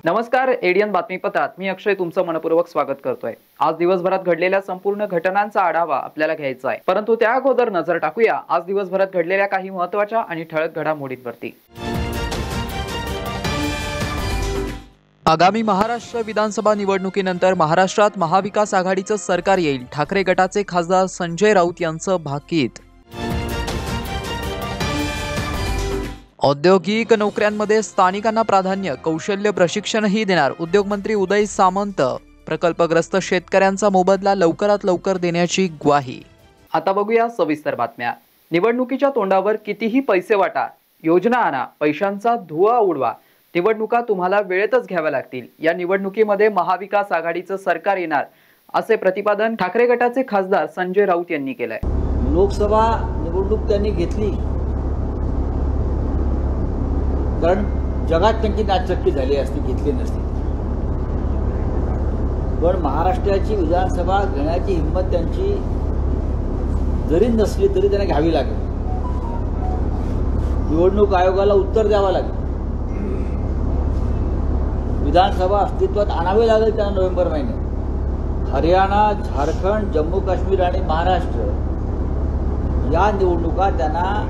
नमस्कार, एडियन बातमीपत्रात मी अक्षय तुमचं मनपूर्वक स्वागत करतोय। आज दिवसभरात घडलेल्या संपूर्ण घटनांचा आढावा आपल्याला घ्यायचा आहे, परंतु त्या अगोदर नजर टाकूया आज दिवसभरात घडलेल्या काही महत्त्वाच्या आणि ठळक घडामोडींवरती। आगामी महाराष्ट्र विधानसभा निवडणुकीनंतर महाराष्ट्रात महाविकास आघाडीचं सरकार येईल, ठाकरे गटाचे खासदार संजय राऊत यांचं भाकीत। औद्योगिक नोकऱ्यांमध्ये स्थानिकांना प्राधान्य, कौशल्य प्रशिक्षणही देणार, उद्योगमंत्री उदय सामंत। प्रकल्पग्रस्त शेतकऱ्यांचा मोबदला लवकरात लवकर देण्याची ग्वाही। आता बघूया सविस्तर बातम्या। निवडणुकीच्या तोंडावर कितीही पैसे वाटा, योजना आणा, पैशांचा धुवा उडवा, निवडणुका तुम्हाला वेळेतच घ्याव्या लागतील। या निवडणुकीमध्ये महाविकास आघाडीचं सरकार येणार असे प्रतिपादन ठाकरे गटाचे खासदार संजय राऊत यांनी केलंय। लोकसभा निवडणूक त्यांनी घेतली कारण जगात त्यांची नाचक्की झाली असती, घेतली नसती। पण महाराष्ट्राची विधानसभा घेण्याची हिंमत त्यांची जरी नसली तरी त्यांना घ्यावी लागेल। निवडणूक आयोगाला उत्तर द्यावं लागेल, विधानसभा अस्तित्वात आणावी लागेल त्यांना नोव्हेंबर महिन्यात। हरियाणा, झारखंड, जम्मू काश्मीर आणि महाराष्ट्र या निवडणुका त्यांना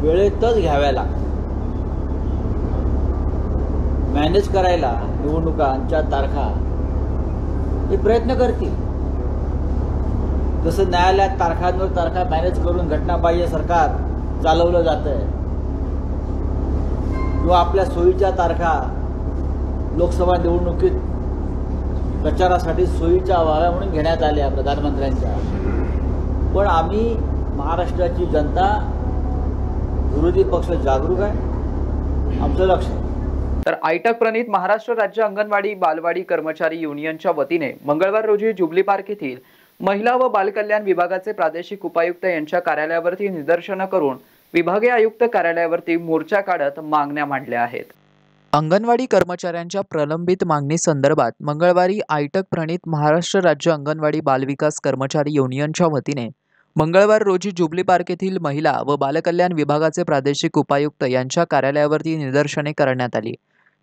वेळेतच घ्याव्या लागतील। मॅनेज करायला निवडणुकांच्या तारखा हे प्रयत्न करतील। जसं न्यायालयात तारखांवर तारखा मॅनेज करून घटनाबाह्य सरकार चालवलं जातंय, किंवा आपल्या सोयीच्या तारखा लोकसभा निवडणुकीत प्रचारासाठी सोयीच्या व्हाव्या म्हणून घेण्यात आल्या प्रधानमंत्र्यांच्या। पण आम्ही महाराष्ट्राची जनता, विरोधी पक्ष जागरूक आहे, आमचं लक्ष आहे। तर आयटक प्रणीत महाराष्ट्र राज्य अंगणवाडी बालवाडी कर्मचारी युनियनच्या वतीने मंगळवार रोजी जुबली पार्क येथील महिला व बालकल्याण विभागाचे प्रादेशिक उपायुक्त यांच्या कार्यालयावरती निदर्शनं करून विभागीय आयुक्त कार्यालयावरती मोर्चा काढत मागण्या मांडल्या आहेत। अंगणवाडी कर्मचाऱ्यांच्या प्रलंबित मागणी संदर्भात मंगळवारी आयटक प्रणीत महाराष्ट्र राज्य अंगणवाडी बालविकास कर्मचारी युनियनच्या वतीने मंगळवार रोजी जुबली पार्क येथील महिला व बालकल्याण विभागाचे प्रादेशिक उपायुक्त यांच्या कार्यालयावरती निदर्शने करण्यात आली।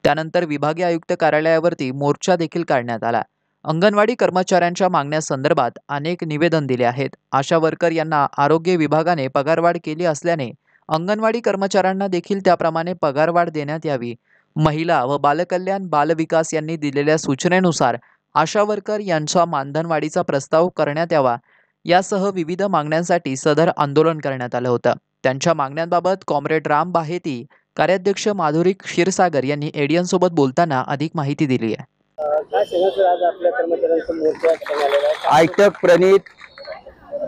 त्यानंतर विभागीय आयुक्त कार्यालयावरती मोर्चा देखील काढण्यात आला। अंगणवाडी कर्मचाऱ्यांच्या मागण्यासंदर्भात अनेक निवेदन दिले आहेत। आशा वर्कर यांना आरोग्य विभागाने पगारवाढ केली असल्याने अंगणवाडी कर्मचाऱ्यांना देखील त्याप्रमाणे पगारवाढ देण्यात यावी। महिला व बालकल्याण बालविकास यांनी दिलेल्या सूचनेनुसार आशा वर्कर यांचा मानधनवाढीचा प्रस्ताव करण्यात यावा, यासह विविध मागण्यांसाठी सदर आंदोलन करण्यात आलं होतं। त्यांच्या मागण्यांबाबत कॉम्रेड राम बाहेती, कार्याध्यक्ष माधुरी क्षीरसागर यांनी एडियन सोबत बोलताना अधिक माहिती दिली आहे। आयटक प्रणीत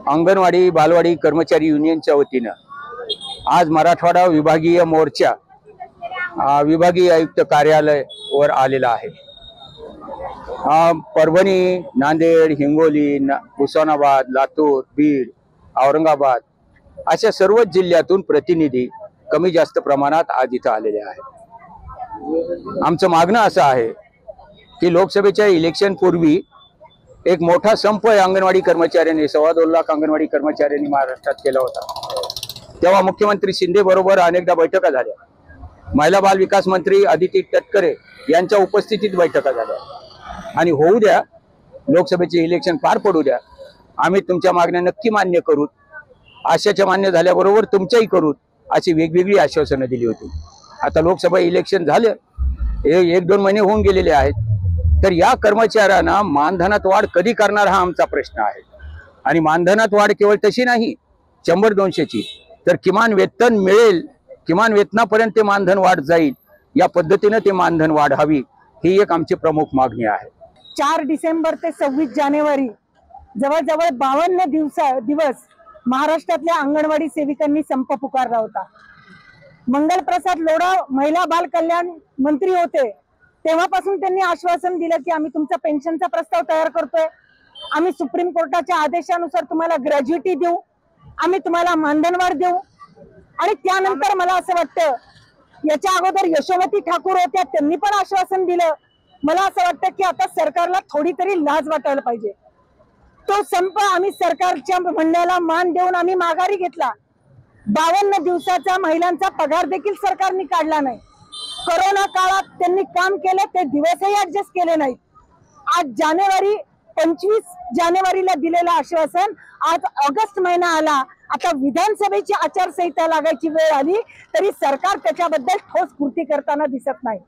अंगणवाडी बालवाडी कर्मचारी युनियनच्या वतीनं आज मराठवाडा विभागीय मोर्चा विभागीय आयुक्त कार्यालयावर आलेला आहे। परभणी, नांदेड, हिंगोली, उस्मानाबाद, लातूर, बीड, औरंगाबाद अशा सर्वच जिल्ह्यातून प्रतिनिधी कमी जास्त प्रमाणात आज इथं आलेले आहेत। आमचं मागणं असं आहे की लोकसभेच्या इलेक्शन पूर्वी एक मोठा संप अंगणवाडी कर्मचाऱ्यांनी 2.25 लाख अंगणवाडी कर्मचाऱ्यांनी महाराष्ट्रात केला होता। तेव्हा मुख्यमंत्री शिंदे बरोबर अनेकदा बैठका झाल्या, महिला बाल विकास मंत्री अदिती तटकरे यांच्या उपस्थितीत बैठका झाल्या। आणि होऊ द्या, लोकसभेचे इलेक्शन पार पडू द्या, आम्ही तुमच्या मागण्या नक्की मान्य करू, आशाच्या मान्य झाल्याबरोबर तुमच्याही करू, अशी वेगवेगळी आश्वासनं दिली होती। आता लोकसभा इलेक्शन झालं, 1-2 महिने होऊन गेलेले आहेत, तर या कर्मचाऱ्यांना मानधनात वाढ कधी करणार हा आमचा प्रश्न आहे। आणि मानधनात वाढ केवळ तशी नाही 100-200ची, तर किमान वेतन मिळेल, किमान वेतनापर्यंत ते मानधन वाढ जाईल, या पद्धतीने ते मानधन वाढावी, ही एक आमची प्रमुख मागणी आहे। 4 डिसेंबर ते 26 जानेवारी जवळजवळ 52 दिवस महाराष्ट्रातल्या अंगणवाडी सेविकांनी संप पुकारला होता। मंगलप्रसाद लोढा महिला बाल कल्याण मंत्री होते तेव्हापासून त्यांनी आश्वासन दिलं की आम्ही तुमचा पेन्शनचा प्रस्ताव तयार करतोय, आम्ही सुप्रीम कोर्टाच्या आदेशानुसार तुम्हाला ग्रॅज्युटी देऊ, आम्ही तुम्हाला मानधनवाढ देऊ. आणि त्यानंतर मला असं वाटतं, याच्या अगोदर यशोमती ठाकूर होत्या, त्यांनी पण आश्वासन दिलं. मला असं वाटतं की आता सरकारला थोडी तरी लाज वाटायला पाहिजे. तो संप आम्ही सरकारच्या म्हणण्याला मान देऊन आम्ही माघारी घेतला. 52 दिवसाचा महिलांचा पगार देखील सरकारने काढला नाही. कोरोना काळात त्यांनी काम केलं, ते दिवसही ऍडजस्ट केले नाहीत. आज 25 जानेवारीला दिलेलं आश्वासन, आज ऑगस्ट महिना आला, आता विधानसभेची आचारसंहिता लागायची वेळ आली तरी सरकार त्याच्याबद्दल ठोस कृती करताना दिसत नाही.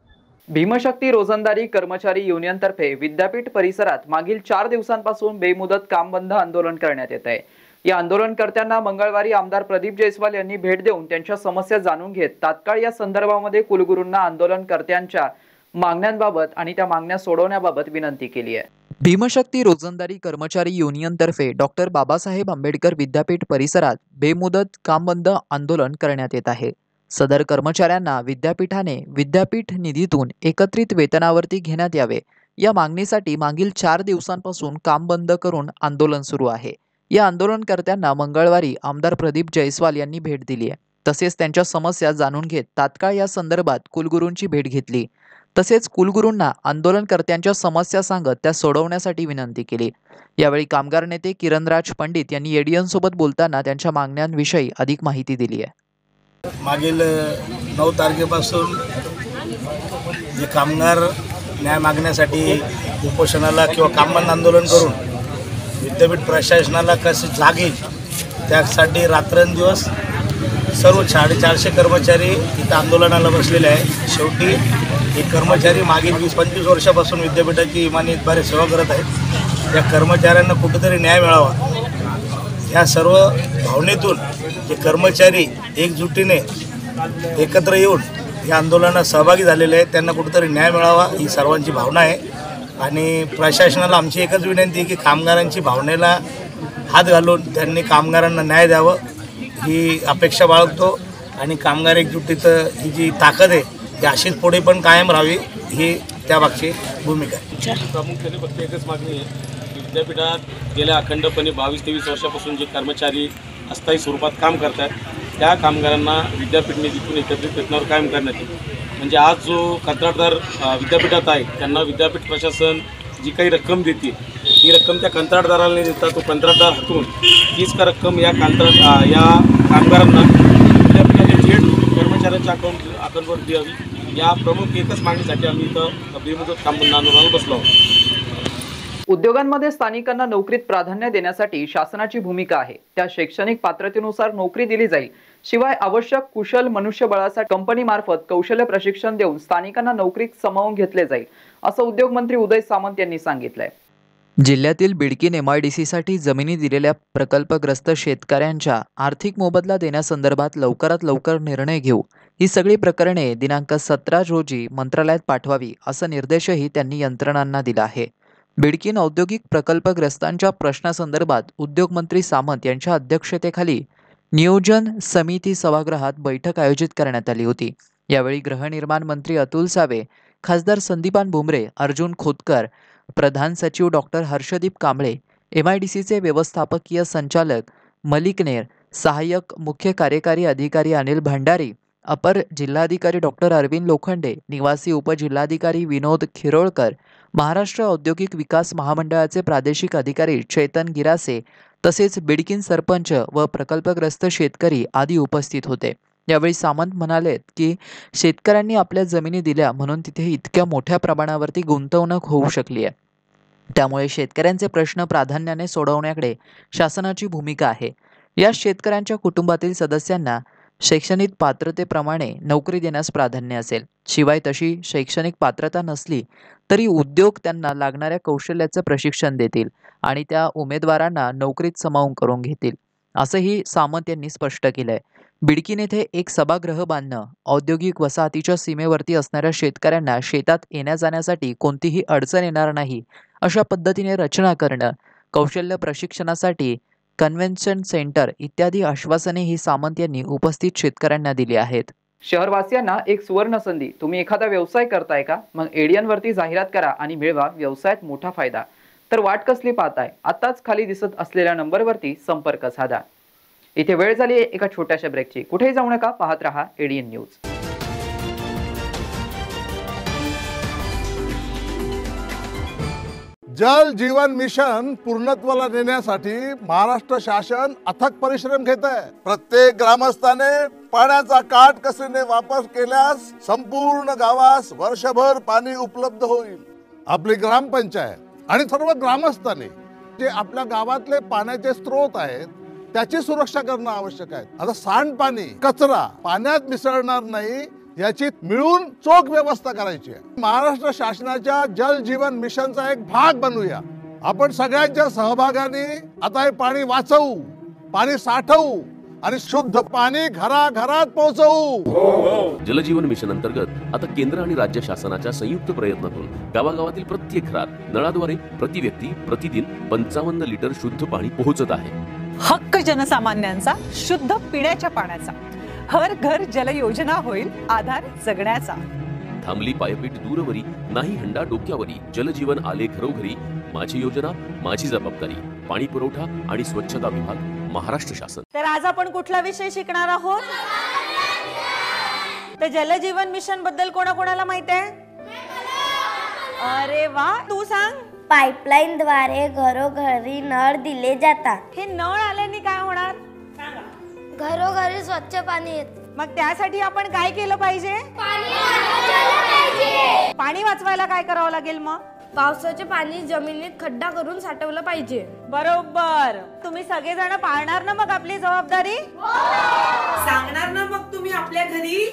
भीमशक्ती रोजंदारी कर्मचारी युनियनतर्फे विद्यापीठ परिसरात मागील 4 दिवसांपासून बेमुदत काम बंद आंदोलन करण्यात येत आहे. या आंदोलनकर्त्यांना मंगळवारी आमदार प्रदीप जयस्वाल यांनी भेट देऊन त्यांच्या समस्या जाणून घेत तात्काळ या संदर्भामध्ये कुलगुरूंना आंदोलनकर्त्यांच्या मागण्यांबाबत आणि त्या मागण्या सोडवण्याबाबत विनंती केली आहे. भीमशक्ती रोजंदारी कर्मचारी युनियनतर्फे डॉक्टर बाबासाहेब आंबेडकर विद्यापीठ परिसरात बेमुदत काम बंद आंदोलन करण्यात येत आहे. सदर कर्मचाऱ्यांना विद्यापीठाने विद्यापीठ निधीतून एकत्रित वेतनावरती घेण्यात यावे या मागणीसाठी मागील 4 दिवसांपासून काम बंद करून आंदोलन सुरू आहे. या आंदोलनकर्त्यांना मंगळवारी आमदार प्रदीप जयस्वाल यांनी भेट दिली आहे. तसेच त्यांच्या समस्या जाणून घेत तात्काळ या संदर्भात कुलगुरूंची भेट घेतली. तसेच कुलगुरूंना आंदोलनकर्त्यांच्या समस्या सांगत त्या सोडवण्यासाठी विनंती केली. यावेळी कामगार नेते किरणराज पंडित यांनी एडीएन सोबत बोलताना त्यांच्या मागण्यांविषयी अधिक माहिती दिली आहे. मागील 9 तारखेपासून जे कामगार न्याय मागण्यासाठी उपोषणाला किंवा काम बंद आंदोलन करून विद्यापीठ प्रशासनाला कसे जाग येईल त्यासाठी रात्रंदिवस सर्व 450 कर्मचारी इथं आंदोलनाला बसलेले आहे. शेवटी हे कर्मचारी मागील 20-25 वर्षापासून विद्यापीठाची इमानीद्वारे सेवा करत आहेत. या कर्मचाऱ्यांना कुठेतरी न्याय मिळावा या सर्व भावनेतून जे कर्मचारी एकजुटीने एकत्र येऊन या आंदोलनात सहभागी झालेले आहेत त्यांना कुठेतरी न्याय मिळावा ही सर्वांची भावना आहे. आणि प्रशासनाला आमची एकच विनंती आहे की कामगारांची भावनेला हात घालून त्यांनी कामगारांना न्याय द्यावं ही अपेक्षा बाळगतो. आणि कामगार एकजुटीचं ही जी ताकद आहे ती अशीच पुढे पण कायम राहावी ही त्यामागची भूमिका आहे. प्रामुख्याने फक्त एकच मागणी आहे की विद्यापीठात गेल्या अखंडपणे 22-23 वर्षापासून जे कर्मचारी अस्थायी स्वरूपात काम करतात त्या कामगारांना विद्यापीठ निधीतून एकत्रित वेतनावर कायम करण्यात येईल. म्हणजे आज जो कंत्राटदार विद्यापीठात आहे त्यांना विद्यापीठ प्रशासन जी काही रक्कम देते ती रक्कम त्या कंत्राटदाराला नाही देतात. तो कंत्राटदार हातून तीच रक्कम या कामगारांना विद्यापीठाच्या थेट कर्मचाऱ्यांच्या अकाउंटवर द्यावी या प्रमुख एकच मागणीसाठी आम्ही इथं बेमुदत काम बंद आंदोलनाला बसलो आहोत. उद्योगांमध्ये स्थानिकांना नोकरीत प्राधान्य देण्यासाठी शासनाची भूमिका आहे. त्या शैक्षणिक पात्रतेनुसार नोकरी दिली जाईल. शिवाय आवश्यक कुशल मनुष्यबळासाठी कंपनीमार्फत कौशल्य प्रशिक्षण देऊन स्थानिकांना नोकरीत सामावून घेतले जाईल, असं उद्योगमंत्री उदय सामंत यांनी सांगितलंय. जिल्ह्यातील बिडकीन एमआयडीसीसाठी जमिनी दिलेल्या प्रकल्पग्रस्त शेतकऱ्यांच्या आर्थिक मोबदला देण्यासंदर्भात लवकरात लवकर निर्णय घेऊ. ही सगळी प्रकरणे दिनांक 17 रोजी मंत्रालयात पाठवावी असा निर्देशही त्यांनी यंत्रणांना दिला आहे. बिडकीन औद्योगिक प्रकल्पग्रस्तांच्या प्रश्नासंदर्भात उद्योगमंत्री सामंत यांच्या अध्यक्षतेखाली नियोजन समिती सभागृहात बैठक आयोजित करण्यात आली होती. यावेळी गृहनिर्माण मंत्री अतुल सावे, खासदार संदीपान भुमरे, अर्जुन खोतकर, प्रधान सचिव डॉक्टर हर्षदीप कांबळे, एमआयडीसीचे व्यवस्थापकीय संचालक मलिक नेर, सहाय्यक मुख्य कार्यकारी अधिकारी अनिल भंडारी, अपर जिल्हाधिकारी डॉक्टर अरविंद लोखंडे, निवासी उपजिल्हाधिकारी विनोद खिरोळकर, महाराष्ट्र औद्योगिक विकास महामंडळाचे प्रादेशिक अधिकारी चेतन गिरासे तसेच बिडकीन सरपंच व प्रकल्पग्रस्त शेतकरी आदी उपस्थित होते. यावेळी सामंत म्हणाले की शेतकऱ्यांनी आपल्या जमिनी दिल्या म्हणून तिथे इतक्या मोठ्या प्रमाणावरती गुंतवणूक होऊ शकली आहे. त्यामुळे शेतकऱ्यांचे प्रश्न प्राधान्याने सोडवण्याकडे शासनाची भूमिका आहे. या शेतकऱ्यांच्या कुटुंबातील सदस्यांना शैक्षणिक पात्रतेप्रमाणे नोकरी देण्यास प्राधान्य असेल. शिवाय तशी शैक्षणिक पात्रता नसली तरी उद्योग त्यांना लागणाऱ्या कौशल्याचं प्रशिक्षण देतील आणि त्या उमेदवारांना नोकरीत सामावून करून घेतील, असंही सामंत यांनी स्पष्ट केलंय. बिडकीन येथे एक सभागृह बांधणं, औद्योगिक वसाहतीच्या सीमेवरती असणाऱ्या शेतकऱ्यांना शेतात येण्या जाण्यासाठी कोणतीही अडचण येणार नाही अशा पद्धतीने रचना करणं, कौशल्य प्रशिक्षणासाठी कन्व्हेन्शन सेंटर इत्यादी आश्वासने ही सामंत यांनी उपस्थित शेतकऱ्यांना दिली आहेत. शहरवासियांना एक सुवर्ण संधी. तुम्ही एखादा व्यवसाय करताय का? मग एडीएन वरती जाहिरात करा आणि मिळवा व्यवसायात मोठा फायदा. तर वाट कसली पाहताय? आताच खाली दिसत असलेल्या नंबरवरती संपर्क साधा. इथे वेळ झाली एका छोट्याशा ब्रेकची. कुठेही जाऊ नका, पाहत रहा ADN न्यूज. जल जीवन मिशन पूर्णत्वाला नेण्यासाठी महाराष्ट्र शासन अथक परिश्रम घेत आहे. प्रत्येक ग्रामस्थाने पाण्याचा काटकसरीने वापर केल्यास संपूर्ण गावास वर्षभर पाणी उपलब्ध होईल. आपली ग्रामपंचायत आणि सर्व ग्रामस्थांनी जे आपल्या गावातले पाण्याचे स्रोत आहेत त्याची सुरक्षा करणं आवश्यक आहे. आता सांडपाणी, कचरा पाण्यात मिसळणार नाही याची मिळून चोख व्यवस्था करायची आहे. महाराष्ट्र शासनाच्या जल जीवन मिशनचा एक भाग बनूया. आपण सगळ्यांच्या सहभागाने आता हे पाणी वाचवू, पाणी साठवू आणि शुद्ध पाणी घराघरात पोहोचवू. जलजीवन मिशन अंतर्गत आता केंद्र आणि राज्य शासनाच्या संयुक्त प्रयत्नातून गावागावातील प्रत्येक घरात नळाद्वारे प्रति व्यक्ती प्रतिदिन 55 लिटर शुद्ध पाणी पोहोचत आहे. हक्क जनसामान्यांचा शुद्ध पिण्याच्या पाण्याचा. हर घर जल योजना होईल आधार जगण्याचा. थांबली पायपीट दूरवरी, नाही हंडा डोक्यावरी. जलजीवन आले घरोघरी. माझी योजना माझी जबाबदारी. पाणी पुरवठा आणि स्वच्छता विभाग, महाराष्ट्र शासन. तर आज आपण कुठला विषय शिकणार आहोत? तर जलजीवन मिशन बद्दल कोणाकोणाला माहिती आहे? अरे वा, तू सांग. पाईपलाईन द्वारे घरोघरी नळ दिले जातात. हे नळ आल्याने काय होणार? घरोघरी स्वच्छ पाणी येते. मग त्यासाठी आपण काय केलं पाहिजे? पाणी वाचवायला काय करावं लागेल? मग पावसाचे पाणी जमिनीत खड्डा करून साठवलं पाहिजे. बरोबर. तुम्ही सगळेजण पाळणार ना मग आपली जबाबदारी? सांगणार ना मग तुम्ही आपल्या घरी?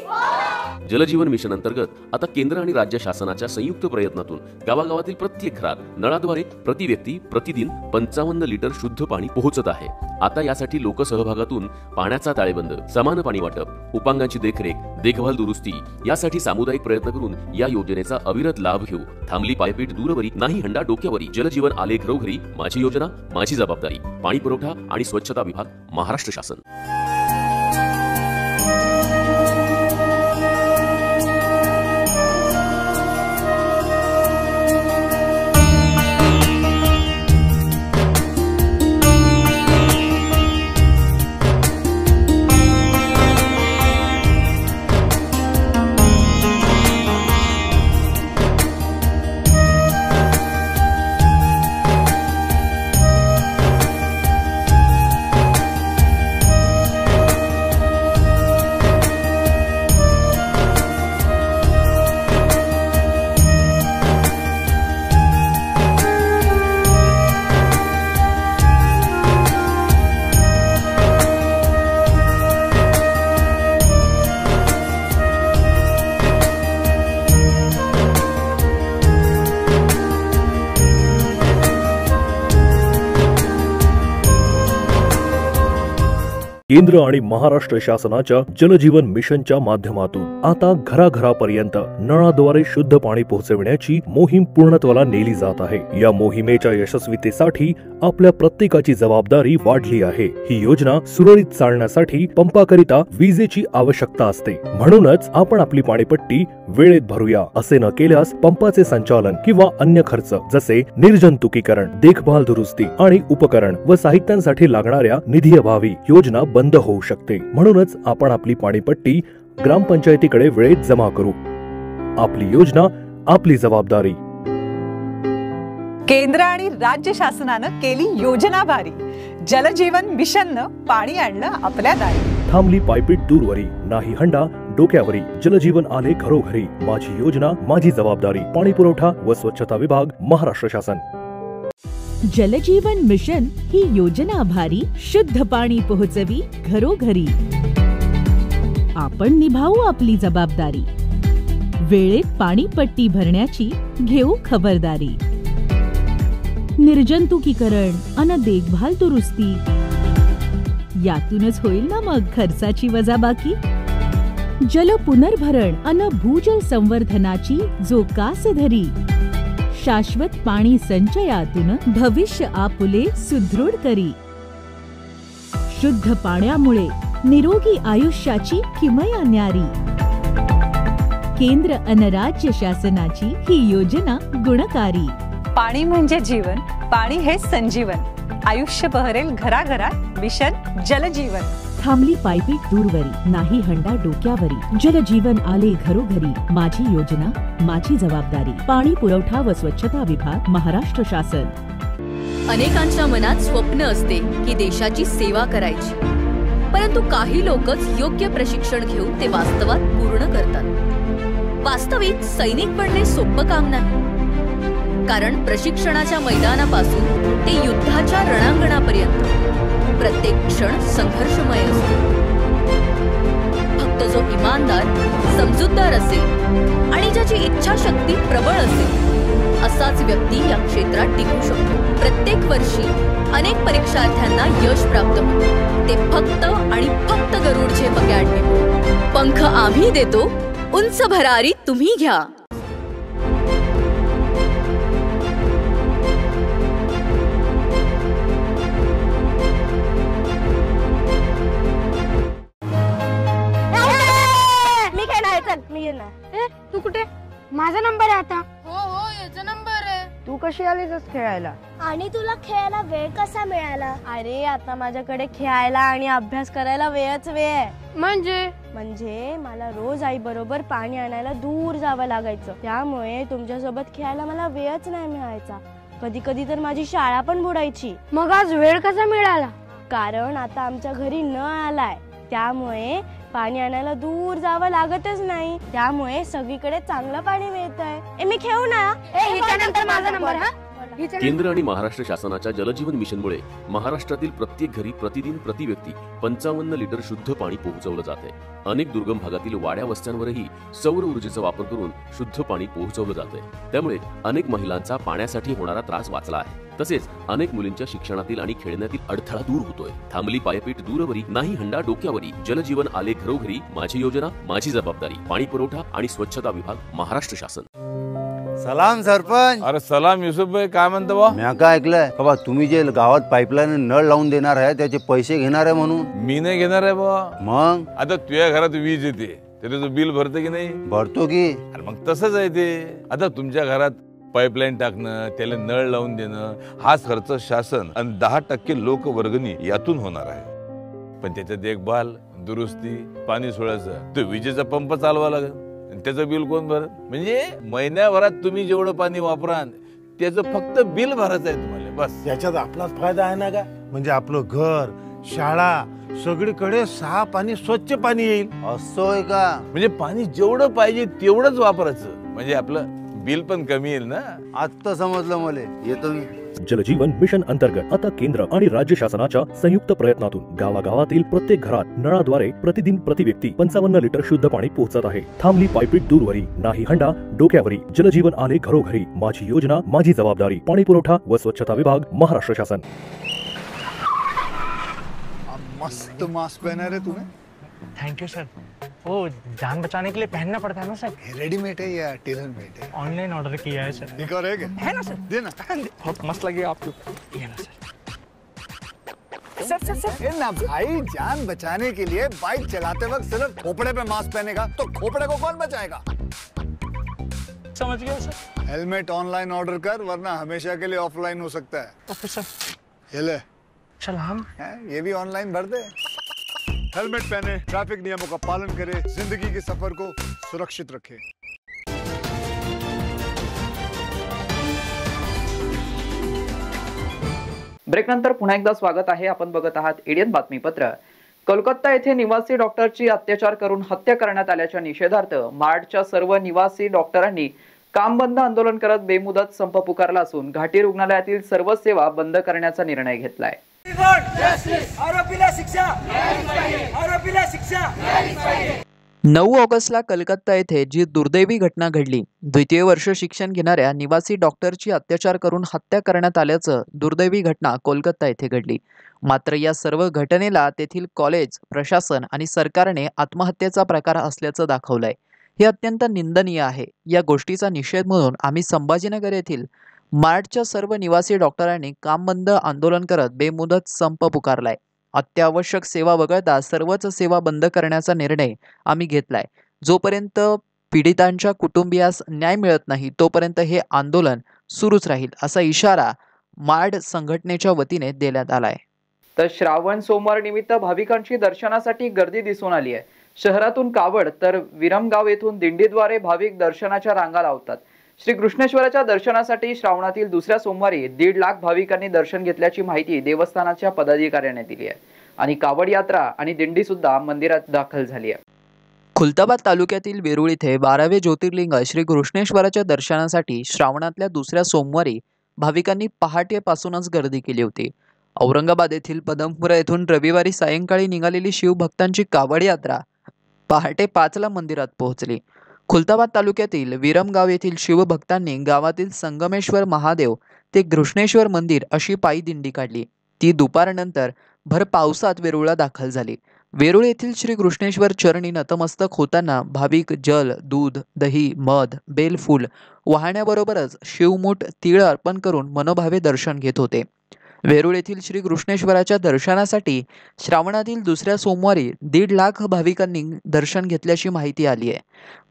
जलजीवन मिशन अंतर्गत आता केंद्र आणि राज्य शासनाच्या संयुक्त प्रयत्नातून गावागावातील प्रत्येक घरात नळाद्वारे प्रति व्यक्ती प्रतिदिन 55 लिटर शुद्ध पाणी पोहोचत आहे. आता यासाठी लोकसहभागातून पाण्याचा ताळेबंद, समान पाणी वाटप, उपांगांची देखरेख, देखभाल दुरुस्ती यासाठी सामुदायिक प्रयत्न करून या योजनेचा अविरत लाभ घेऊ. थांबली पायपीट दूरवरी, नाही हंडा डोक्यावरी. जलजीवन आले घरोघरी. माझी योजना माझी जबाबदारी. पाणी पुरवठा आणि स्वच्छता विभाग, महाराष्ट्र शासन. केंद्र आणि महाराष्ट्र शासनाच्या जलजीवन मिशनच्या माध्यमातून आता घराघरापर्यंत नळाद्वारे शुद्ध पाणी पोहोचविण्याची मोहीम पूर्णत्वाला नेली जात आहे. या मोहिमेच्या यशस्वीतेसाठी आपल्या प्रत्येकाची जबाबदारी वाढली आहे. ही योजना सुरळीत चालण्यासाठी पंपाकरिता विजेची आवश्यकता असते. म्हणूनच आपण आपली पाणीपट्टी वेळेत भरूया. असे न केल्यास पंपाचे संचालन किंवा अन्य खर्च जसे निर्जंतुकीकरण, देखभाल दुरुस्ती आणि उपकरण व साहित्यांसाठी लागणाऱ्या निधीअभावी योजना बंद होऊ शकते. म्हणूनच आपण आपली पाणीपट्टी ग्रामपंचायतीकडे वेळेत जमा करू. आपली योजना आपली जबाबदारी. केंद्र आणि राज्य शासनानं केली योजना भारी. जलजीवन मिशननं पाणी आणलं आपल्या दारी. थांबली पायपीट दूरवरी, नाही हंडा डोक्यावरी. जलजीवन आले घरोघरी. माझी योजना माझी जबाबदारी. पाणी पुरवठा व स्वच्छता विभाग, महाराष्ट्र शासन. जलजीवन मिशन ही योजना आभारी शुद्ध पाणी पोहोचवी घरोघरी. आपण निभावू आपली जबाबदारी. वेळेत पाणी पट्टी भरण्याची घेऊ खबरदारी. निर्जंतुकीकरण अन देखभाल दुरुस्ती यातूनच होईल ना मग खर्चाची वजाबाकी. जल पुनर्भरण अन भूजल संवर्धनाची जो कास धरी. शाश्वत पाणी संचयातून भविष्य आपुले सुदृढ करी. शुद्ध पाण्यामुळे निरोगी आयुष्याची किमया न्यारी. केंद्र अन राज्य शासनाची ही योजना गुणकारी. पाणी म्हणजे जीवन, पाणी हे संजीवन, आयुष्य बहरेल घराघरात, मिशन जलजीवन. थांबली पायपीट दूरवरी, नाही हंडा डोक्यावरी, जलजीवन आले घरोघरी, माझी योजना माझी जबाबदारी. पाणी पुरवठा व स्वच्छता विभाग, महाराष्ट्र शासन. अनेकांच्या मनात स्वप्न असते की देशाची सेवा करायची, परंतु काही लोकच योग्य प्रशिक्षण घेऊन ते वास्तवात पूर्ण करतात. वास्तविक सैनिक बनणे सोपं काम नाही, कारण प्रशिक्षणाच्या मैदानापासून ते युद्धाच्या रणांगणापर्यंत प्रत्येक क्षण संघर्षमय असतो. फक्त जो इमानदार, समजूतदार असेल आणि ज्याची इच्छाशक्ती प्रबळ असेल, असाच व्यक्ती या क्षेत्रात टिकू शकतो. प्रत्येक वर्षी अनेक परीक्षार्थ्यांना यश प्राप्त होते, ते फक्त आणि फक्त गरुडचे अकॅडमी. पंख आम्ही देतो, उंच भरारी तुम्ही घ्या. तू कुठे? माझा नंबर आहे आता. हो याचा नंबर आहे. तू कशी आलीस खेळायला? आणि तुला खेळायला वेळ कसा मिळाला? अरे आता माझ्याकडे खेळायला आणि अभ्यास करायला वेळच वेळ आहे. म्हणजे मला रोज आई बरोबर पाणी आणायला दूर जावं लागायचं, त्यामुळे तुमच्यासोबत खेळायला मला वेळच नाही मिळायचा. कधी कधी तर माझी शाळा पण बुडायची. मग आज वेळ कसा मिळाला? कारण आता आमच्या घरी नळ आलाय, त्यामुळे पाणी आणायला दूर जावं लागतच नाही, त्यामुळे सगळीकडे चांगलं पाणी मिळतंय. मी खेळू ना? हिच्यानंतर माझा नंबर. हा केंद्र आणि महाराष्ट्र शासनाच्या जलजीवन मिशनमुळे महाराष्ट्रातील प्रत्येक घरी प्रतिदिन प्रति व्यक्ती 55 लिटर शुद्ध पाणी पोहोचवलं जाते. अनेक दुर्गम भागातील वाड्या वस्त्यांवरही सौर ऊर्जेचा वापर करून शुद्ध पाणी पोहोचवलं जाते. त्यामुळे अनेक महिलांचा पाण्यासाठी होणारा त्रास वाचला आहे. तसेच अनेक मुलींच्या शिक्षणातील आणि खेळण्यातील अडथळा दूर होतोय. थांबली पायपीट दूरवरी, नाही हंडा डोक्यावरी, जलजीवन आले घरोघरी, माझी योजना माझी जबाबदारी. पाणी पुरवठा आणि स्वच्छता विभाग, महाराष्ट्र शासन. सलाम सरपंच. अरे सलाम युसुफ भाई, काय म्हणतो बा? मी काय ऐकलंय बाबा, तुम्ही जे गावात पाईपलाईन नळ लावून देणार आहे त्याचे पैसे घेणार आहे म्हणून. मी नाही घेणार आहे बा. मग आता तुझ्या घरात वीज येते, त्याचं बिल भरते की नाही? भरतो की. अरे मग तसंच आहे ते. आता तुमच्या घरात पाईपलाईन टाकणं, त्याला नळ लावून देणं, हाच खर्च शासन आणि 10% लोकवर्गणी यातून होणार आहे. पण त्याच्या देखभाल, दुरुस्ती, पाणी सोडायचं, तो विजेचा पंप चालवा लागेल, त्याचं बिल कोण भरत? म्हणजे महिन्याभरात तुम्ही जेवढं पाणी वापराल त्याचं फक्त बिल भरायचं आहे तुम्हाला, बस. याच्यात आपलाच फायदा आहे ना का? म्हणजे आपलं घर, शाळा, सगळीकडे साफ आणि स्वच्छ पाणी येईल. असं का? म्हणजे पाणी जेवढं पाहिजे तेवढंच वापरायचं, म्हणजे आपलं बिल पण कमी येईल ना. आता समजलं मला. येतो मी. जलजीवन मिशन अंतर्गत आता केंद्र आणि राज्य शासनाच्या संयुक्त प्रयत्नातून गावागावातील प्रत्येक घरात नळाद्वारे प्रतिदिन प्रति व्यक्ती 55 लिटर शुद्ध पाणी पोहोचत आहे. थांबली पायपीट दूरवरी, नाही हंडा डोक्यावरी, जलजीवन आले घरोघरी, माझी योजना माझी जबाबदारी. पाणी पुरवठा व स्वच्छता विभाग, महाराष्ट्र शासन. मस्त मास्क पहना रहे तुम्हें. Thank you sir. वो जान बचाने के लिए पहनना पड़ता है ना सर. रेडीमेड है या टेलर मेड है? ऑनलाइन ऑर्डर किया है सर. एक और है ना सर. देना. बहुत मस्त लगे आपको. ये ना सर. सर ना भाई, जान बचाने के लिए बाइक चलाते वक्त सिर्फ खोपड़े पे मास्क पहनेगा तो खोपड़े को कौन बचाएगा? समझ गया सर. हेलमेट ऑनलाइन ऑर्डर कर, वरना हमेशा के लिए ऑफलाइन हो सकता है. Okay sir. ये ले. सलाम. ये भी ऑनलाइन भर दे. हेलमेट पहने, ट्रैफिक नियमों का पालन करे, जिंदगी के सफर को सुरक्षित रखे. ब्रेकनंतर पुन्हा एकदा स्वागत आहे. आपण बघत आहात एडियन बातमीपत्र. कोलकाता येथे निवासी डॉक्टरची अत्याचार करून हत्या करण्यात आल्याच्या निषेधार्थ मार्डच्या सर्व निवासी डॉक्टरांनी काम बंद आंदोलन करत बेमुदत संप पुकारला असून घाटी रुग्णालयातील सर्व सेवा बंद करण्याचा निर्णय घेतलाय. 9 ऑगस्टला कलकत्ता येथे जी दुर्दैवी घटना घडली, द्वितीय वर्ष शिक्षण घेणाऱ्या निवासी डॉक्टरची अत्याचार करून हत्या करण्यात आल्याचं दुर्दैवी घटना कोलकाता येथे घडली. मात्र या सर्व घटनेला तेथील कॉलेज, प्रशासन आणि सरकारने आत्महत्येचा प्रकार असल्याचं दाखवलंय. हे अत्यंत निंदनीय आहे. या गोष्टीचा निषेध म्हणून आम्ही संभाजीनगर येथील मार्डच्या सर्व निवासी डॉक्टरांनी काम बंद आंदोलन करत बेमुदत संप पुकारलाय. अत्यावश्यक सेवा वगळता सर्वच सेवा बंद करण्याचा निर्णय आम्ही घेतलाय. जोपर्यंत पीडितांच्या कुटुंबियास न्याय मिळत नाही तोपर्यंत हे आंदोलन सुरूच राहील, असा इशारा मार्ड संघटनेच्या वतीने देण्यात आलाय। तर श्रावण सोमवार निमित्त भाविकांची दर्शनासाठी गर्दी दिसून आली आहे। शहरातून कावड तर विरमगाव येथून दिंडीद्वारे भाविक दर्शनाच्या रांगा लावतात। श्री कृष्णेश्वराच्या दर्शनासाठी श्रावणातील दुसऱ्या सोमवारी 1.5 लाख भाविकांनी दर्शन घेतल्याची माहिती देवस्थानाच्या पदाधिकाऱ्यांनी दिली आहे आणि कावड यात्रा आणि दिंडी सुद्धा मंदिरात दाखल झाली आहे। खुलताबाद तालुक्यातील वेरूळ इथे 12वे ज्योतिर्लिंग श्री कृष्णेश्वराच्या दर्शनासाठी श्रावणातल्या दुसऱ्या सोमवारी भाविकांनी पहाटेपासूनच गर्दी केली होती। औरंगाबाद येथील पदमपुरा येथून रविवारी सायंकाळी निघालेली शिवभक्तांची कावड यात्रा पहाटे 5ला मंदिरात पोहोचली। खुलताबाद तालुक्यातील विरमगाव येथील शिवभक्तांनी गावातील संगमेश्वर महादेव ते कृष्णेश्वर मंदिर अशी पायी दिंडी काढली। ती दुपारनंतर भर पावसात वेरूळला दाखल झाली। वेरूळ येथील श्री कृष्णेश्वर चरणी नतमस्तक होताना भाविक जल, दूध, दही, मध, बेलफूल वाहण्याबरोबरच शिवमूठ, तीळ अर्पण करून मनोभावे दर्शन घेत होते। वेरूळ येथील श्री कृष्णेश्वराच्या दर्शनासाठी श्रावणातील दुसऱ्या सोमवारी 1.5 लाख भाविकांनी दर्शन घेतल्याची माहिती आली आहे।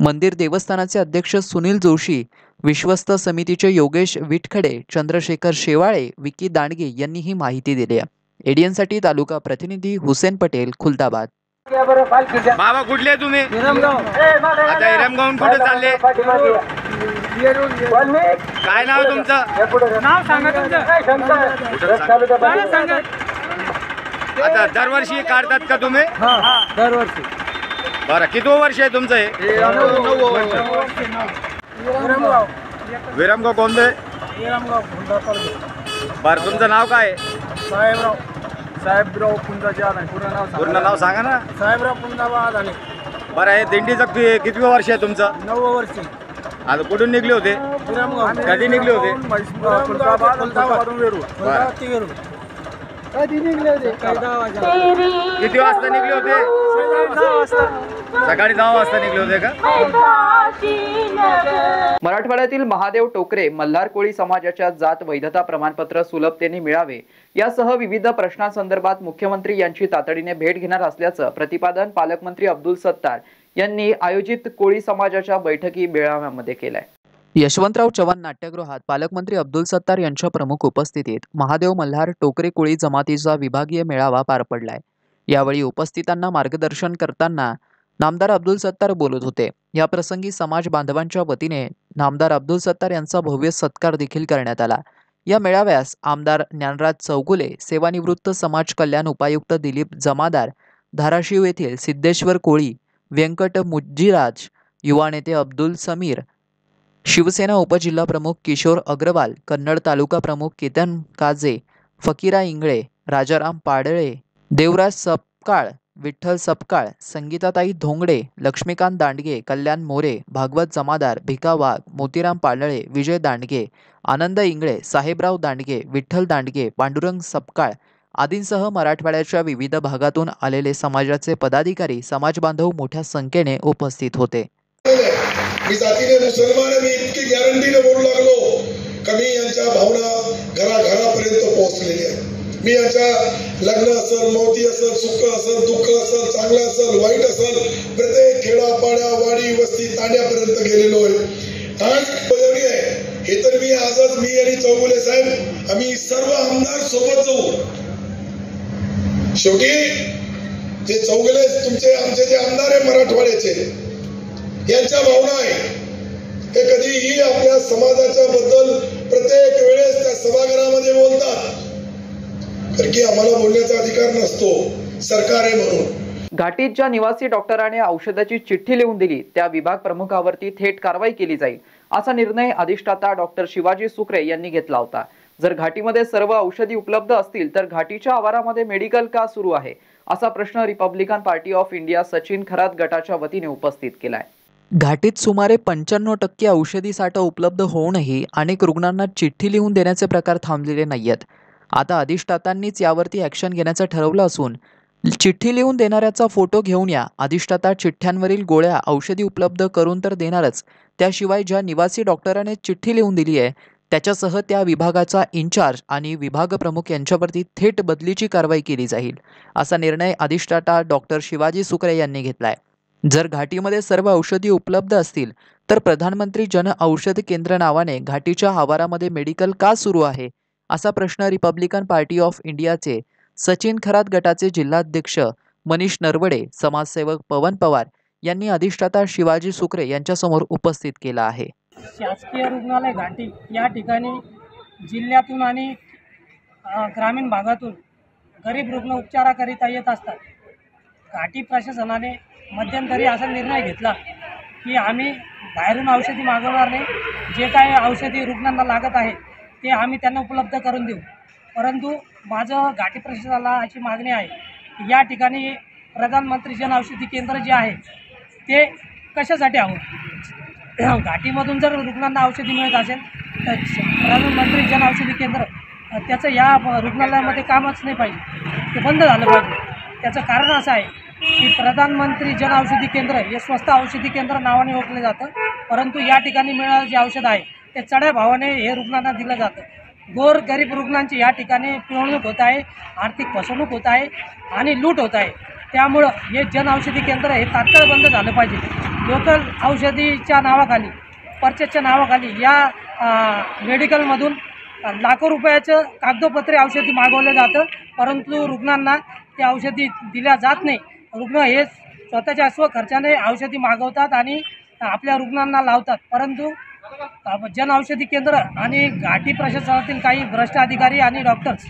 मंदिर देवस्थानाचे अध्यक्ष सुनील जोशी, विश्वस्त समितीचे योगेश विठखडे, चंद्रशेखर शेवाळे, विकी दांडगे यांनी ही माहिती दिली आहे। एडीएनसाठी तालुका प्रतिनिधी हुसेन पटेल, खुलताबाद। बाबा कुठले तुम्ही? आता हिरमगावून कुठे चालले? काय नाव तुमचं? नाव सांगा तुमचं। आता दरवर्षी काढतात का तुम्ही? दरवर्षी। बरं, किती वर्ष आहे तुमचं हे? विरमगाव कोणते? बरं, तुमचं नाव काय आहे? साहेबराव पुंजाजी आदाने। पूर्ण नाव सांगा ना। साहेबराव पुंजाबा आदाने। बरं, हे दिंडीचं किती वर्ष आहे तुमचं? 9वे वर्षी। आता कुठून निघले होते? कधी निघले होते? खुलताबादून वेरूळ। कधी निघले होते? किती वाजता निघले होते? सकाळी 10 वाजता निघले होते का? मराठवाड्यातील महादेव टोकरे मल्हार कोळी समाजाच्या जात वैधता प्रमाणपत्र सुलभतेने मिळावे यासह विविध प्रश्नांसंदर्भात मुख्यमंत्री यांची तातडीने भेट घेणार असल्याचं प्रतिपादन पालकमंत्री अब्दुल सत्तार यांनी आयोजित कोळी समाजाच्या बैठकी मेळाव्यामध्ये केलंय। यशवंतराव चव्हाण नाट्यगृहात पालकमंत्री अब्दुल सत्तार यांच्या प्रमुख उपस्थितीत महादेव मल्हार टोकरे कोळी जमातीचा विभागीय मेळावा पार पडलाय। यावेळी उपस्थितांना मार्गदर्शन करताना नामदार अब्दुल सत्तार बोलत होते। या प्रसंगी समाज बांधवांच्या वतीने नामदार अब्दुल सत्तार यांचा भव्य सत्कार देखील करण्यात आला। या मेळाव्यास आमदार ज्ञानराज चौगुले, सेवानिवृत्त समाज कल्याण उपायुक्त दिलीप जमादार, धाराशिव येथील सिद्धेश्वर कोळी, व्यंकट मुज्जीराज, युवा नेते अब्दुल समीर, शिवसेना उपजिल्हा प्रमुख किशोर अग्रवाल, कन्नड तालुका प्रमुख केतन काजे, फकीरा इंगळे, राजाराम पाडळे, देवराज सपकाळ, विठ्ठल सपकाळ, संगीताताई धोंगडे, लक्ष्मीकांत दांडगे, कल्याण मोरे, भागवत जमादार, भिका वाघ, मोतीराम पाडळे, विजय दांडगे, आनंद इंगळे, साहेबराव दांडगे, विठ्ठल दांडगे, पांडुरंग सपकाळ आदींसह मराठवाड्याच्या विविध भागातून आलेले समाजाचे पदाधिकारी, समाज बांधव मोठ्या संख्येने उपस्थित होते। मी जातीने मुसलमान, मी इतकी गॅरंटीने बोलू लागलो का मी यांच्या भावना घराघरापर्यंत पोहोचलेल्या आहेत। मी यांच्या लग्न असेल, मौती असेल, सुख असेल, दुःख असेल, चांगलं असेल, वाईट असेल, प्रत्येक खेडापाड्या, वाडी, वस्ती, तांड्यापर्यंत गेलेलो आहे। आज बजावणी आहे हे तर मी आजच मी आणि चौगुले साहेब आम्ही सर्व आमदार सोबत जाऊ। शेवटी जे चौगुले तुमचे आमचे जे आमदार आहे मराठवाड्याचे, यांच्या भावना आहे हे कधीही आपल्या समाजाच्या बद्दल प्रत्येक वेळेस त्या सभागृहामध्ये बोलतात, कारण की आम्हाला बोलण्याचा अधिकार नसतो, सरकार आहे म्हणून। घाटीत ज्या निवासी डॉक्टरांनी औषधाची चिठ्ठी लिहून दिली त्या विभाग प्रमुखावरती थेट कारवाई केली जाईल असा निर्णय अधिष्ठाता डॉक्टर शिवाजी सुकरे यांनी घेतला होता। जर घाटीमध्ये सर्व औषधी उपलब्ध असतील तर घाटीच्या आवारामध्ये मेडिकल का सुरू आहे असा प्रश्न Republican party of India Sachin Kharat गटाच्या वतीने उपस्थित केलाय। घाटीत सुमारे 95% औषधी साठा उपलब्ध होऊनही अनेक रुग्णांना चिठ्ठी लिहून देण्याचे प्रकार थांबलेले नाहीयेत। आता अधिष्ठातांनीच यावरती ॲक्शन घेण्याचं ठरवलं असून चिठ्ठी लिहून देणाऱ्याचा फोटो घेऊन या। अधिष्ठाता चिठ्ठ्यांवरील गोळ्या औषधी उपलब्ध करून तर देणारच, त्याशिवाय ज्या निवासी डॉक्टराने चिठ्ठी लिहून दिली आहे त्याच्यासह त्या विभागाचा इन्चार्ज आणि विभाग प्रमुख यांच्यावरती थेट बदलीची कारवाई केली जाईल असा निर्णय अधिष्ठाता डॉक्टर शिवाजी सुकरे यांनी घेतलाय। जर घाटीमध्ये सर्व औषधी उपलब्ध असतील तर प्रधानमंत्री जन औषध केंद्र नावाने घाटीच्या आवारामध्ये मेडिकल का सुरू आहे असा प्रश्न रिपब्लिकन पार्टी ऑफ इंडियाचे सचिन खरात गटाचे जिल्हाध्यक्ष मनीष नरवडे, समाजसेवक पवन पवार यांनी अधिष्ठाता शिवाजी सुकरे यांच्यासमोर उपस्थित केला आहे. शासकीय रुग्णालय घाटी या ठिकाणी जिल्ह्यातून आणि ग्रामीण भागातून गरीब रुग्ण उपचाराकरिता येत असतात. घाटी प्रशासनाने मध्यंतरी असा निर्णय घेतला की आम्ही बाहेरून औषधी मागवणार नाही, जे काही औषधी रुग्णांना लागत आहे ते आम्ही त्यांना उपलब्ध करून देऊ. परंतु माझं घाटी प्रशासनाला अशी मागणी आहे की या ठिकाणी प्रधानमंत्री जन औषधी केंद्र जे आहे ते कशासाठी हवं. घाटीमधून जर रुग्णांना औषधी मिळत असेल तर प्रधानमंत्री जन औषधी केंद्र त्याचं या रुग्णालयामध्ये कामच नाही पाहिजे, ते बंद झालं पाहिजे. त्याचं कारण असं आहे की प्रधानमंत्री जन औषधी केंद्र हे स्वस्त औषधी केंद्र नावाने ओळखलं जातं, परंतु या ठिकाणी मिळणारं जे औषध आहे ते चढ्या भावाने हे रुग्णांना दिलं जातं. गोर गरीब रुग्णांची या ठिकाणी पिळवणूक होत आहे, आर्थिक फसवणूक होत आहे आणि लूट होत आहे. त्यामुळं हे जन औषधी केंद्र हे तात्काळ बंद झालं पाहिजे. लोकल औषधीच्या नावाखाली, परचेसच्या नावाखाली या मेडिकलमधून लाखो रुपयाचं कागदोपत्री औषधी मागवलं जातं, परंतु रुग्णांना ते औषधी दिल्या जात नाही. रुग्ण हे स्वतःच्या स्वखर्चाने औषधी मागवतात आणि आपल्या रुग्णांना लावतात. परंतु जन औषधी केंद्र आणि घाटी प्रशासनातील काही भ्रष्ट अधिकारी आणि डॉक्टर्स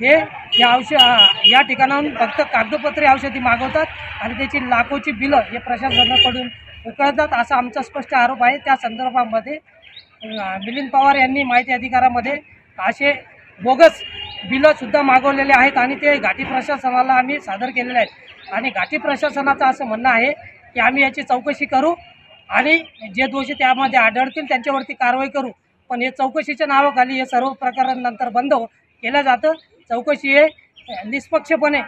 हे या ठिकाणाहून फक्त कागदोपत्री औषधी मागवतात आणि त्याची लाखोची बिलं हे प्रशासनाकडून उकळतात, असा आमचा स्पष्ट आरोप आहे. त्या संदर्भामध्ये मिलिंद पवार यांनी माहिती अधिकारामध्ये असे बोगस बिलंसुद्धा मागवलेले आहेत आणि ते घाटी प्रशासनाला आम्ही सादर केलेले आहेत. आणि घाटी प्रशासनाचं असं म्हणणं आहे की आम्ही याची चौकशी करू आणि जे दोषी त्यामध्ये आढळतील त्यांच्यावरती कारवाई करू. पण हे चौकशीच्या नावाखाली हे सर्व प्रकरण नंतर बंद केलं जातं. चौकशी हे निष्पक्षपणे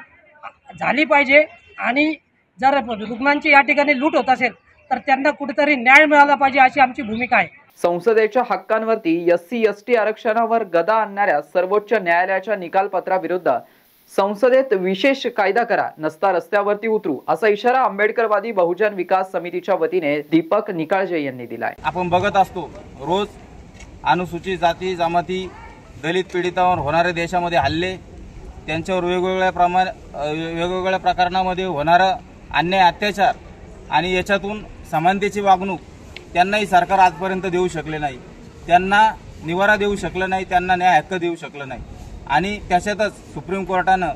झाली पाहिजे आणि जर रुग्णांची या ठिकाणी लूट होत असेल तर त्यांना कुठेतरी न्याय मिळाला पाहिजे, अशी आमची भूमिका आहे. संसदेच्या हक्कांवरती SC/ST आरक्षणावर गदा आणणाऱ्या सर्वोच्च न्यायालयाच्या निकालपत्राविरुद्ध संसदेत विशेष कायदा करा, नसता रस्त्यावरती उतरू, असा इशारा आंबेडकरवादी बहुजन विकास समितीच्या वतीने दीपक निकाळजे यांनी दिलाय. आपण बघत असतो रोज अनुसूचित जाती जमाती दलित पीडितांवर होणारे देशामध्ये हल्ले, त्यांच्यावर वेगवेगळ्या प्रकरणामध्ये होणारा अन्याय अत्याचार आणि याच्यातून समानतेची वागणूक त्यांनाही सरकार आजपर्यंत देऊ शकले नाही. त्यांना निवारा देऊ शकलं नाही, त्यांना न्याय हक्क देऊ शकलं नाही. आणि त्याच्यातच सुप्रीम कोर्टानं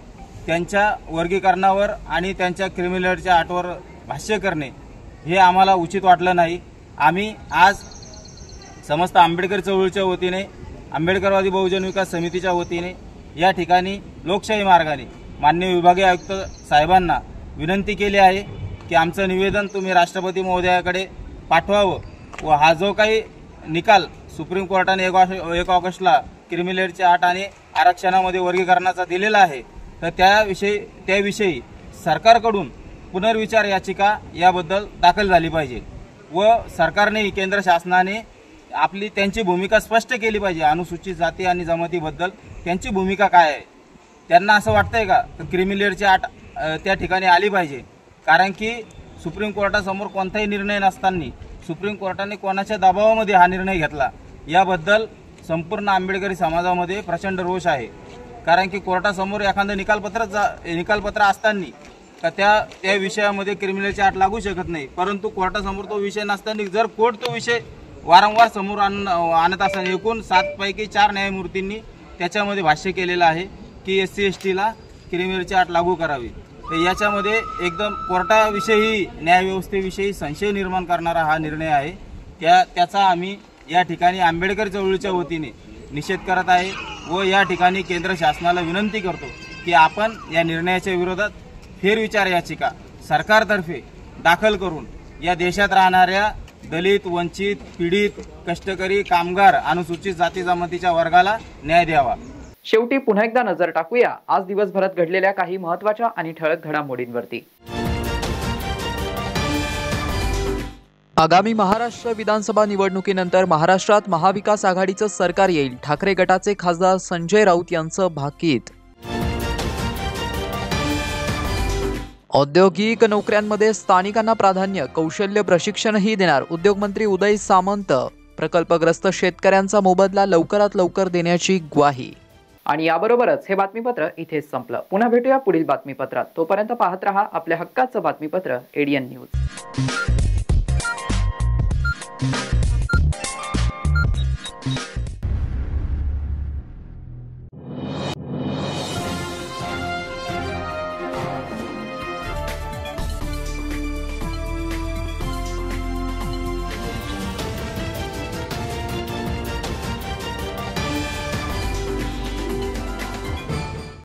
त्यांच्या वर्गीकरणावर आणि त्यांच्या क्रिमिनलच्या अटवर भाष्य करणे हे आम्हाला उचित वाटलं नाही. आम्ही आज समस्त आंबेडकर चळवळीच्या वतीने, आंबेडकरवादी बहुजन विकास समितीच्या वतीने या ठिकाणी लोकशाही मार्गाने माननीय विभागीय आयुक्त साहेबांना विनंती केली आहे की आमचं निवेदन तुम्ही राष्ट्रपती महोदयाकडे पाठवावं व हा जो काही निकाल सुप्रीम कोर्टाने 1 ऑगस्टला क्रिमिनलच्या अट आणि आरक्षणामध्ये वर्गीकरणाचा दिलेला आहे तर त्याविषयी सरकारकडून पुनर्विचार याचिका याबद्दल दाखल झाली पाहिजे व सरकारने केंद्र शासनाने त्यांची भूमिका स्पष्ट केली पाहिजे. अनुसूचित जाती आणि जमातीबद्दल त्यांची भूमिका काय आहे. त्यांना असं वाटतंय का क्रिमिनलची अट त्या ठिकाणी आली पाहिजे, कारण की सुप्रीम कोर्टासमोर कोणताही निर्णय नसताना सुप्रीम कोर्टाने कोणाच्या दबावामध्ये हा निर्णय घेतला याबद्दल संपूर्ण आंबेडकरी समाजामध्ये प्रचंड रोष आहे. कारण की कोर्टासमोर एखादं निकालपत्र असताना का त्या विषयामध्ये क्रिमिनलची अट लागू शकत नाही, परंतु कोर्टासमोर तो विषय नसताना जर कोर्ट तो विषय वारंवार समोर आणत असताना एकूण 7 पैकी 4 न्यायमूर्तींनी त्याच्यामध्ये भाष्य केलेलं आहे की SC/STला क्रिमिनलची अट लागू करावी. तर याच्यामध्ये एकदम कोर्टाविषयी न्यायव्यवस्थेविषयी संशय निर्माण करणारा हा निर्णय आहे. त्याचा आम्ही या ठिकाणी आंबेडकर चळवळीच्या वतीने निषेध करत आहे व या ठिकाणी केंद्र शासनाला विनंती करतो की आपण या निर्णयाच्या विरोधात फेरविचार याचिका सरकारतर्फे दाखल करून या देशात राहणाऱ्या दलित, वंचित, पीडित, कष्टकरी, कामगार, अनुसूचित जाती जमातीच्या वर्गाला न्याय द्यावा. शेवटी पुन्हा एकदा नजर टाकूया आज दिवसभरात घडलेल्या काही महत्त्वाच्या आणि ठळक घडामोडींवरती. आगामी महाराष्ट्र विधानसभा निवडणुकीनंतर महाराष्ट्रात महाविकास आघाडीचं सरकार येईल, ठाकरे गटाचे खासदार संजय राऊत यांचं भाकीत. औद्योगिक नोकऱ्यांमध्ये स्थानिकांना प्राधान्य, कौशल्य प्रशिक्षणही देणार, उद्योगमंत्री उदय सामंत. प्रकल्पग्रस्त शेतकऱ्यांचा मोबदला लवकरात लवकर देण्याची ग्वाही. आणि याबरोबरच हे बातमीपत्र इथेच संपलं. पुन्हा भेटूया पुढील बातमीपत्रात. तोपर्यंत पाहत रहा आपल्या हक्काचं बातमीपत्र ADN न्यूज.